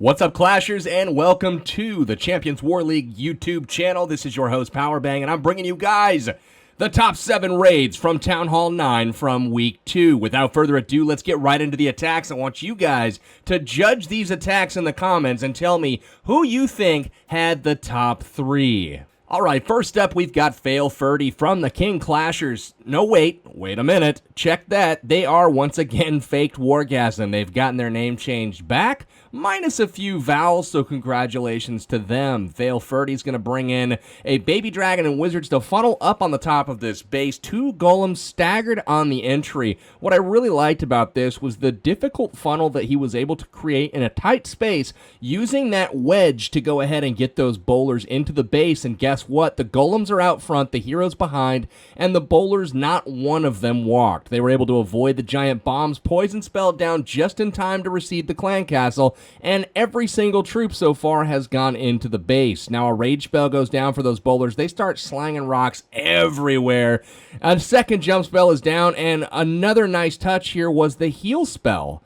What's up, Clashers, and welcome to the Champions War League YouTube channel. This is your host, Powerbang, and I'm bringing you guys the top 7 raids from Town Hall 9 from Week 2. Without further ado, let's get right into the attacks. I want you guys to judge these attacks in the comments and tell me who you think had the top 3. Alright, first up, we've got Fail Ferdy from the King Clashers. No, wait a minute. Check that. They are once again faked Wargasm. They've gotten their name changed back, minus a few vowels, so congratulations to them. Fail Ferdy's going to bring in a Baby Dragon and Wizards to funnel up on the top of this base. 2 golems staggered on the entry. What I really liked about this was the difficult funnel that he was able to create in a tight space, using that wedge to go ahead and get those bowlers into the base. And guess what? The golems are out front, the heroes behind, and the bowlers, not one of them walked. They were able to avoid the giant bombs, poison spell down just in time to receive the clan castle, and every single troop so far has gone into the base. Now a rage spell goes down for those bowlers. They start slanging rocks everywhere. A second jump spell is down, and another nice touch here was the heal spell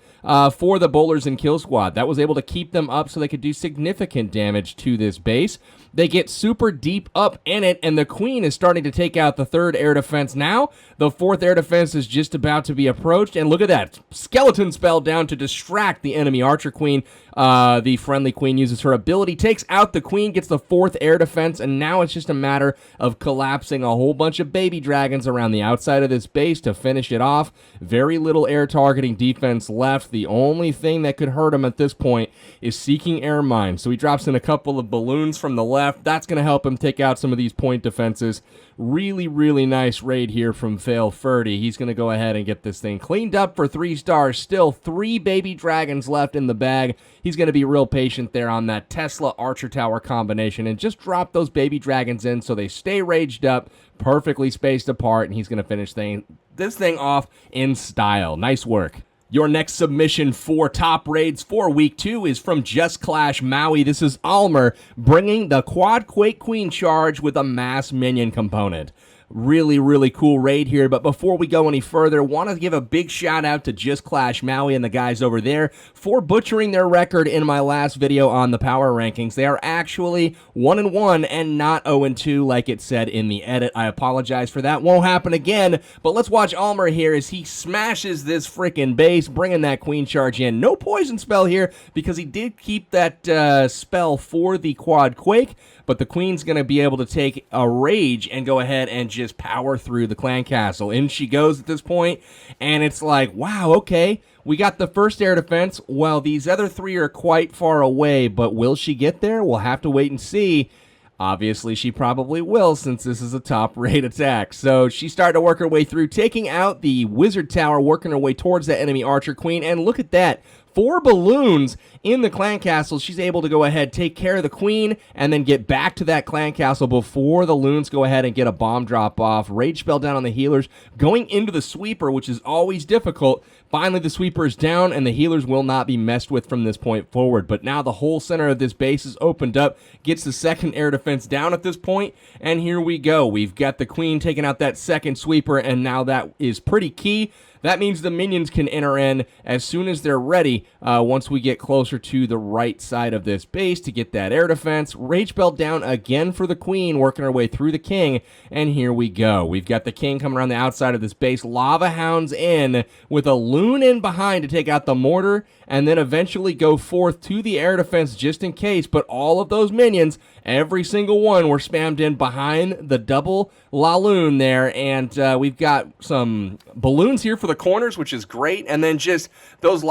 for the bowlers and kill squad. That was able to keep them up so they could do significant damage to this base. They get super deep up in it, and the queen is starting to take out the 3rd air defense now. The 4th air defense is just about to be approached, and look at that. Skeleton spell down to distract the enemy archer queen. The friendly queen uses her ability, takes out the queen, gets the 4th air defense, and now it's just a matter of collapsing a whole bunch of baby dragons around the outside of this base to finish it off. Very little air targeting defense left. The only thing that could hurt him at this point is seeking air mine. So he drops in a couple of balloons from the left. That's going to help him take out some of these point defenses. Really nice raid here from Fail Ferdy. He's going to go ahead and get this thing cleaned up for 3 stars. Still 3 baby dragons left in the bag. He's going to be real patient there on that Tesla Archer Tower combination and just drop those baby dragons in so they stay raged up, perfectly spaced apart, and he's going to finish this thing off in style. Nice work. Your next submission for top raids for Week 2 is from Just Clash Maui. This is Almer bringing the Quad Quake Queen charge with a mass minion component. Really cool raid here, but before we go any further, want to give a big shout out to Just Clash Maui and the guys over there for butchering their record in my last video on the power rankings. They are actually 1-1 and not 0-2 like it said in the edit. I apologize for that. Won't happen again, but let's watch Almer here as he smashes this freaking base, bringing that queen charge in. No poison spell here because he did keep that spell for the Quad Quake, but the queen's going to be able to take a rage and go ahead and just power through the clan castle. In she goes at this point, and it's like, wow, okay, we got the 1st air defense. Well, these other 3 are quite far away, but will she get there? We'll have to wait and see. Obviously, she probably will, since this is a top raid attack. So she started to work her way through, taking out the wizard tower, working her way towards that enemy archer queen, and look at that. 4 balloons in the clan castle. She's able to go ahead, take care of the queen, and then get back to that clan castle before the loons go ahead and get a bomb drop off. Rage spell down on the healers, going into the sweeper, which is always difficult. Finally, the sweeper is down, and the healers will not be messed with from this point forward. But now the whole center of this base is opened up, gets the 2nd air defense down at this point, and here we go. We've got the queen taking out that 2nd sweeper, and now that is pretty key. That means the minions can enter in as soon as they're ready, once we get closer to the right side of this base to get that air defense. Rage spell down again for the queen, working her way through the king, and here we go. We've got the king coming around the outside of this base. Lava hounds in with a loon in behind to take out the mortar, and then eventually go forth to the air defense just in case. But all of those minions, every single one, were spammed in behind the double Laloon there, and we've got some balloons here for the corners, which is great, and then just those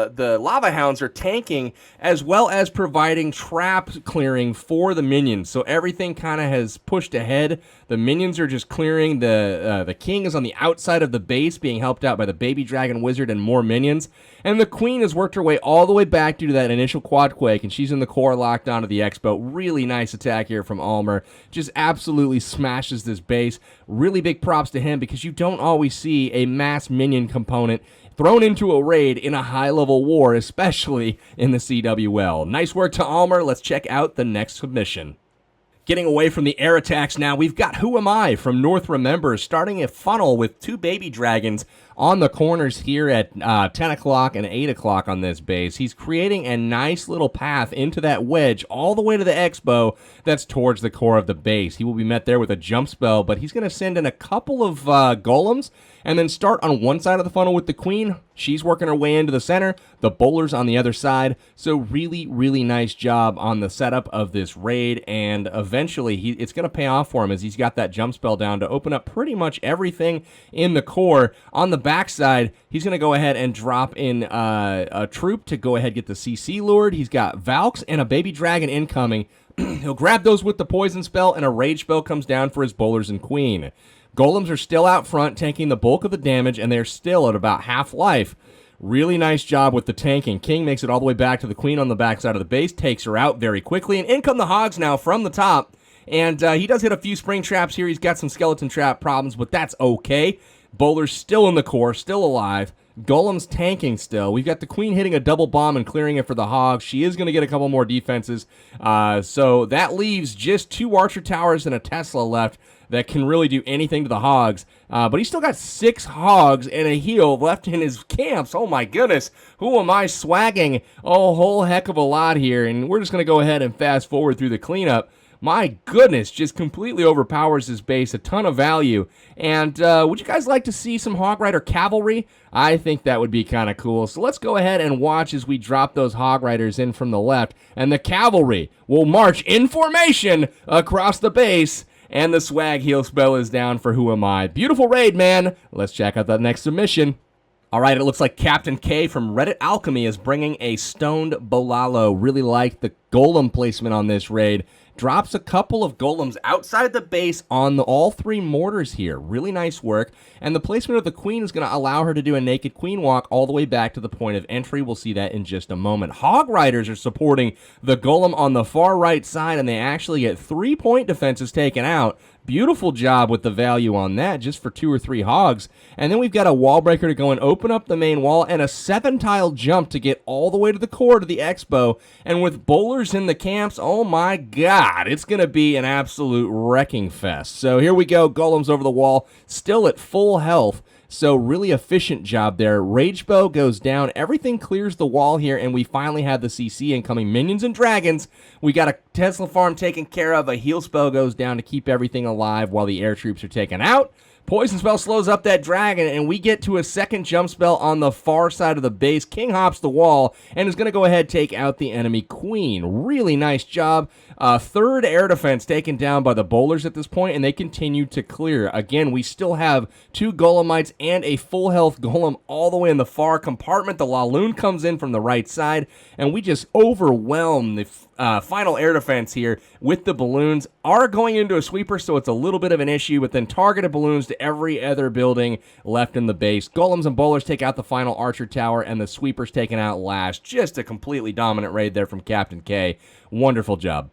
the lava hounds are tanking as well as providing trap clearing for the minions. So everything kind of has pushed ahead. The minions are just clearing. The king is on the outside of the base, being helped out by the baby dragon wizard and more minions. And the queen has worked her way all the way back due to that initial quad quake, and she's in the core locked onto the expo. Really nice attack here from Almer. Just absolutely smashes this base. Really big props to him, because you don't always see a mass minion component thrown into a raid in a high-level war, especially in the CWL. Nice work to Almer. Let's check out the next submission. Getting away from the air attacks now, we've got Who Am I from North Remember starting a funnel with 2 baby dragons on the corners here at 10 o'clock and 8 o'clock on this base. He's creating a nice little path into that wedge all the way to the Expo that's towards the core of the base. He will be met there with a jump spell, but he's going to send in a couple of golems and then start on one side of the funnel with the queen. She's working her way into the center, the bowlers on the other side. So really, really nice job on the setup of this raid, and eventually it's going to pay off for him as he's got that jump spell down to open up pretty much everything in the core. On the backside, he's going to go ahead and drop in a troop to go ahead and get the CC lured. He's got Valks and a baby dragon incoming. He'll grab those with the poison spell, and a rage spell comes down for his bowlers and queen. Golems are still out front, tanking the bulk of the damage, and they're still at about half life. Really nice job with the tanking. King makes it all the way back to the queen on the backside of the base, takes her out very quickly, and in come the hogs now from the top. And he does hit a few spring traps here. He's got some skeleton trap problems, but that's okay. Bowler's still in the core, still alive. Golem's tanking still. We've got the queen hitting a double bomb and clearing it for the hogs. She is going to get a couple more defenses. So that leaves just 2 archer towers and a Tesla left that can really do anything to the hogs. But he's still got 6 hogs and a heal left in his camps. Oh my goodness. Who am I swagging a whole heck of a lot here? And we're just going to go ahead and fast forward through the cleanup. My goodness, just completely overpowers his base, a ton of value. And would you guys like to see some Hog Rider cavalry? I think that would be kind of cool. So let's go ahead and watch as we drop those Hog Riders in from the left. And the cavalry will march in formation across the base. And the swag heal spell is down for Who Am I. Beautiful raid, man. Let's check out that next submission. All right, it looks like Captain K from Reddit Alchemy is bringing a Stoned Bolalo. Really like the golem placement on this raid. Drops a couple of golems outside the base on all 3 mortars here. Really nice work. And the placement of the queen is going to allow her to do a naked queen walk all the way back to the point of entry. We'll see that in just a moment. Hog Riders are supporting the golem on the far right side, and they actually get 3-point defenses taken out. Beautiful job with the value on that, just for 2 or 3 hogs. And then we've got a wall breaker to go and open up the main wall, and a 7-tile jump to get all the way to the core to the Expo. And with bowlers in the camps, oh my god, it's going to be an absolute wrecking fest. So here we go, golems over the wall, still at full health. So really efficient job there. Rage bow goes down. Everything clears the wall here, and we finally have the CC incoming. Minions and dragons. We got a Tesla farm taken care of. A heal spell goes down to keep everything alive while the air troops are taken out. Poison spell slows up that dragon, and we get to a second jump spell on the far side of the base. King hops the wall and is going to go ahead and take out the enemy queen. Really nice job. Third air defense taken down by the bowlers at this point, and they continue to clear. Again, we still have 2 golemites and a full health golem all the way in the far compartment. The Laloon comes in from the right side, and we just overwhelm the final air defense here with the balloons. Are going into a sweeper, so it's a little bit of an issue, but then targeted balloons to every other building left in the base. Golems and bowlers take out the final archer tower, and the sweepers taken out last. Just a completely dominant raid there from Captain K. Wonderful job.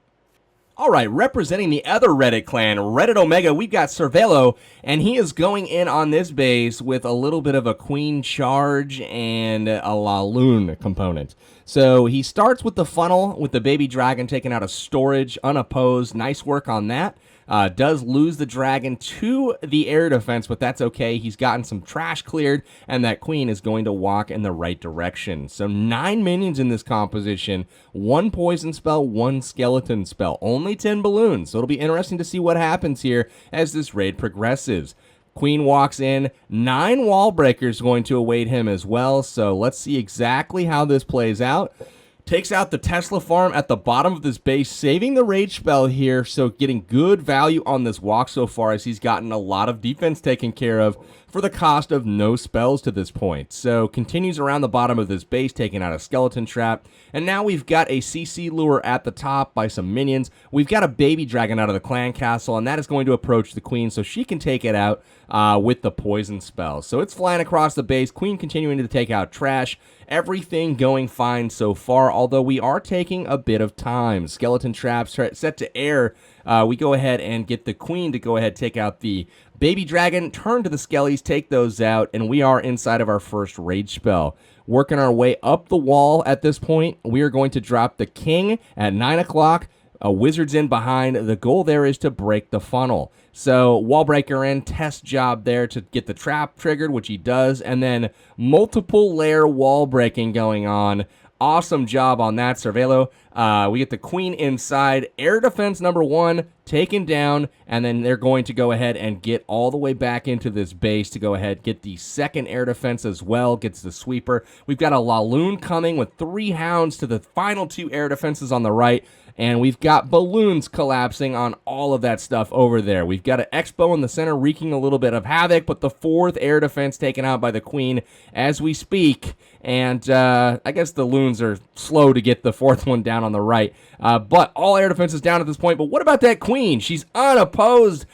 All right, representing the other Reddit clan, Reddit Omega, we've got Cervelo, and he is going in on this base with a little bit of a queen charge and a Laloon component. So he starts with the funnel with the baby dragon taken out of storage, unopposed. Nice work on that. Does lose the dragon to the air defense, but that's okay. He's gotten some trash cleared, and that queen is going to walk in the right direction. So 9 minions in this composition, 1 poison spell, 1 skeleton spell, only 10 balloons. So it'll be interesting to see what happens here as this raid progresses. Queen walks in, 9 wall breakers going to await him as well. So let's see exactly how this plays out. Takes out the Tesla farm at the bottom of this base, saving the rage spell here, so getting good value on this walk so far as he's gotten a lot of defense taken care of for the cost of no spells to this point. So continues around the bottom of this base, taking out a skeleton trap, and now we've got a CC lure at the top by some minions. We've got a baby dragon out of the clan castle, and that is going to approach the queen so she can take it out with the poison spell. So it's flying across the base, queen continuing to take out trash. Everything going fine so far, although we are taking a bit of time. Skeleton traps set to air. We go ahead and get the queen to go ahead take out the baby dragon, turn to the skellies, take those out, and we are inside of our first rage spell. Working our way up the wall at this point, we are going to drop the king at 9 o'clock. Wizards in behind. The goal there is to break the funnel. So wall breaker in, test job there to get the trap triggered, which he does, and then multiple layer wall breaking going on. Awesome job on that, Cervelo. We get the queen inside. Air defense number 1 taken down, and then they're going to go ahead and get all the way back into this base to go ahead, get the second air defense as well, gets the sweeper. We've got a Laloon coming with 3 hounds to the final 2 air defenses on the right, and we've got balloons collapsing on all of that stuff over there. We've got an Expo in the center wreaking a little bit of havoc, but the 4th air defense taken out by the queen as we speak. And I guess the loons are slow to get the 4th one down on the right. But all air defense is down at this point. But what about that queen? She's unopposed,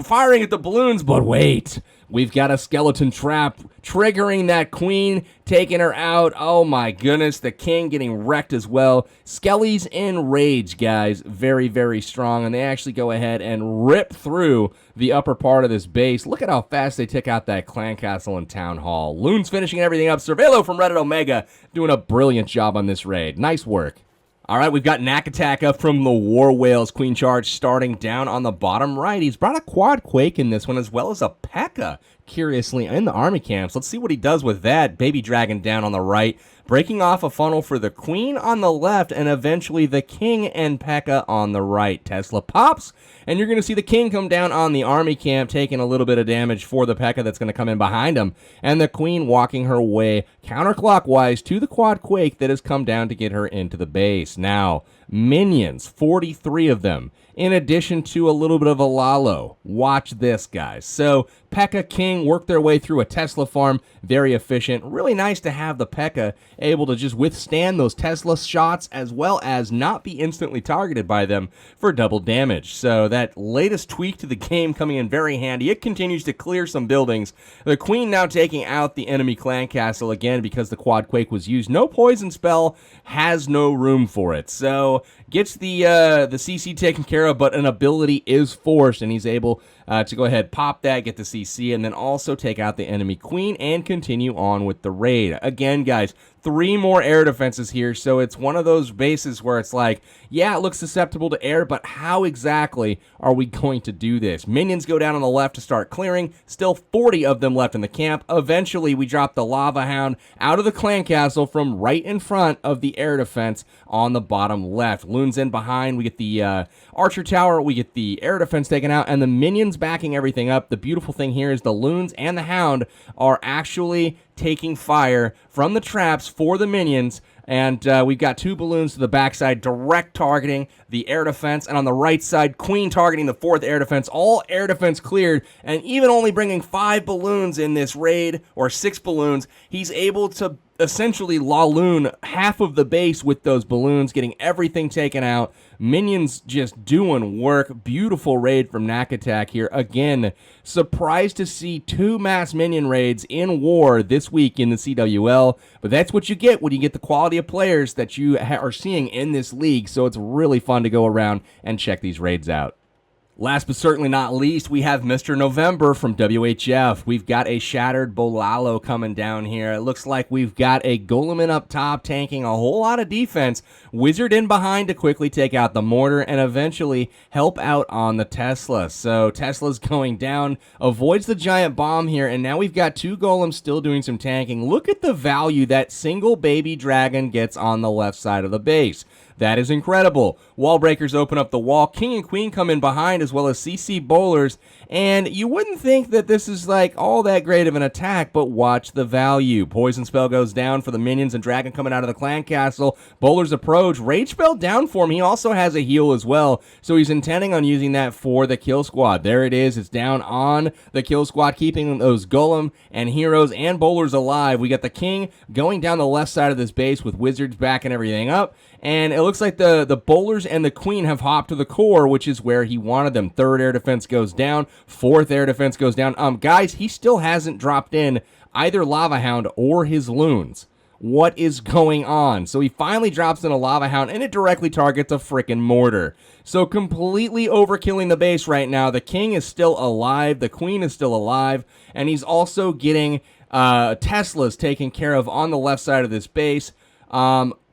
firing at the balloons. But wait, we've got a skeleton trap triggering that queen, taking her out. Oh my goodness, the king getting wrecked as well. Skelly's in rage, guys. Very, very strong. And they actually go ahead and rip through the upper part of this base. Look at how fast they took out that clan castle and town hall. Loons finishing everything up. Cervelo from Reddit Omega doing a brilliant job on this raid. Nice work. All right, we've got Knack Attack up from the War Whales. Queen Charge starting down on the bottom right. He's brought a Quad Quake in this one as well as a P.E.K.K.A, curiously, in the army camps. Let's see what he does with that. Baby Dragon down on the right. Breaking off a funnel for the queen on the left and eventually the king and P.E.K.K.A on the right. Tesla pops, and you're going to see the king come down on the army camp, taking a little bit of damage for the P.E.K.K.A that's going to come in behind him. And the queen walking her way counterclockwise to the Quad Quake that has come down to get her into the base. Now, minions, 43 of them, in addition to a little bit of a Lalo. Watch this, guys. So P.E.K.K.A King worked their way through a Tesla farm, very efficient. Really nice to have the P.E.K.K.A able to just withstand those Tesla shots as well as not be instantly targeted by them for double damage. So that latest tweak to the game coming in very handy. It continues to clear some buildings. The queen now taking out the enemy clan castle again because the Quad Quake was used. No poison spell, has no room for it. So gets the CC taken care of, but an ability is forced, and he's able to go ahead, pop that, get the CC, and then also take out the enemy queen and continue on with the raid. Again, guys, 3 more air defenses here, so it's one of those bases where it's like, yeah, it looks susceptible to air, but how exactly are we going to do this? Minions go down on the left to start clearing, still 40 of them left in the camp. Eventually, we drop the Lava Hound out of the clan castle from right in front of the air defense on the bottom left. Loons in behind, we get the Archer Tower, we get the air defense taken out, and the minions backing everything up. The beautiful thing here is the Loons and the Hound are actually taking fire from the traps for the minions, and we've got 2 balloons to the backside, direct targeting the air defense, and on the right side, Queen targeting the 4th air defense. All air defense cleared, and even only bringing 5 balloons in this raid, or 6 balloons, he's able to essentially Laloon half of the base with those balloons, getting everything taken out. Minions just doing work. Beautiful raid from Knack Attack here. Again, surprised to see 2 mass minion raids in war this week in the CWL, but that's what you get when you get the quality of players that you are seeing in this league, so it's really fun to go around and check these raids out. Last but certainly not least, we have Mr. November from WHF. We've got a Shattered Bolalo coming down here. It looks like we've got a Golemin up top tanking a whole lot of defense. Wizard in behind to quickly take out the mortar and eventually help out on the Tesla. So Tesla's going down, avoids the giant bomb here, and now we've got 2 golems still doing some tanking. Look at the value that single baby dragon gets on the left side of the base. That is incredible. Wall breakers open up the wall. King and queen come in behind as well as CC bowlers. And you wouldn't think that this is like all that great of an attack, but watch the value. Poison spell goes down for the minions and dragon coming out of the clan castle. Bowlers approach. Rage spell down for him. He also has a heal as well. So he's intending on using that for the kill squad. There it is. It's down on the kill squad, keeping those golem and heroes and bowlers alive. We got the king going down the left side of this base with wizards backing everything up. And it looks like the bowlers and the queen have hopped to the core, which is where he wanted them. 3rd air defense goes down. 4th air defense goes down. Guys, he still hasn't dropped in either Lava Hound or his loons. What is going on? So he finally drops in a Lava Hound, and it directly targets a frickin' mortar. So completely overkilling the base right now. The king is still alive. The queen is still alive. And he's also getting Teslas taken care of on the left side of this base.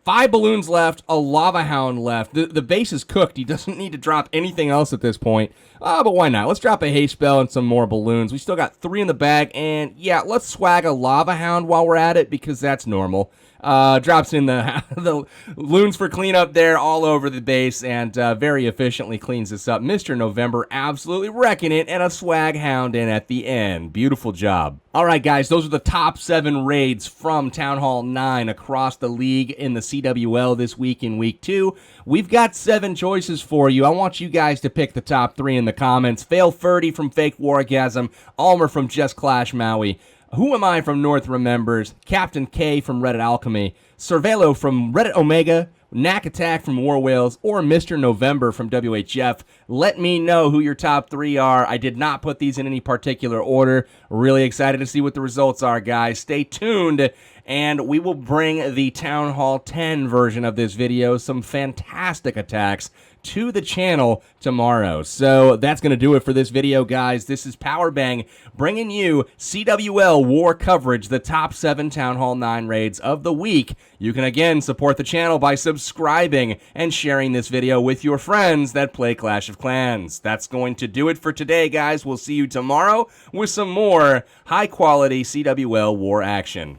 5 balloons left, a lava hound left. The base is cooked. He doesn't need to drop anything else at this point. But why not? Let's drop a haste spell and some more balloons. We still got 3 in the bag, and yeah, let's swag a lava hound while we're at it because that's normal. Drops in the loons for cleanup there all over the base and very efficiently cleans this up. Mr. November absolutely wrecking it, and a swag hound in at the end. Beautiful job. All right, guys, those are the top 7 raids from Town Hall 9 across the league in the CWL this week in Week 2. We've got 7 choices for you. I want you guys to pick the top 3 in the comments. Fail Ferdy from Fake Wargasm, Almer from Just Clash Maui, Who Am I from North Remembers, Captain K from Reddit Alchemy, Cervelo from Reddit Omega, Knack Attack from War Whales, or Mr. November from WHF. Let me know who your top 3 are. I did not put these in any particular order. Really excited to see what the results are, guys. Stay tuned, and we will bring the Town Hall 10 version of this video, some fantastic attacks, to the channel tomorrow. So that's going to do it for this video, guys. This is Powerbang bringing you CWL War coverage, the top 7 Town Hall 9 raids of the week. You can again support the channel by subscribing and sharing this video with your friends that play Clash of Clans. That's going to do it for today, guys. We'll see you tomorrow with some more high-quality CWL War action.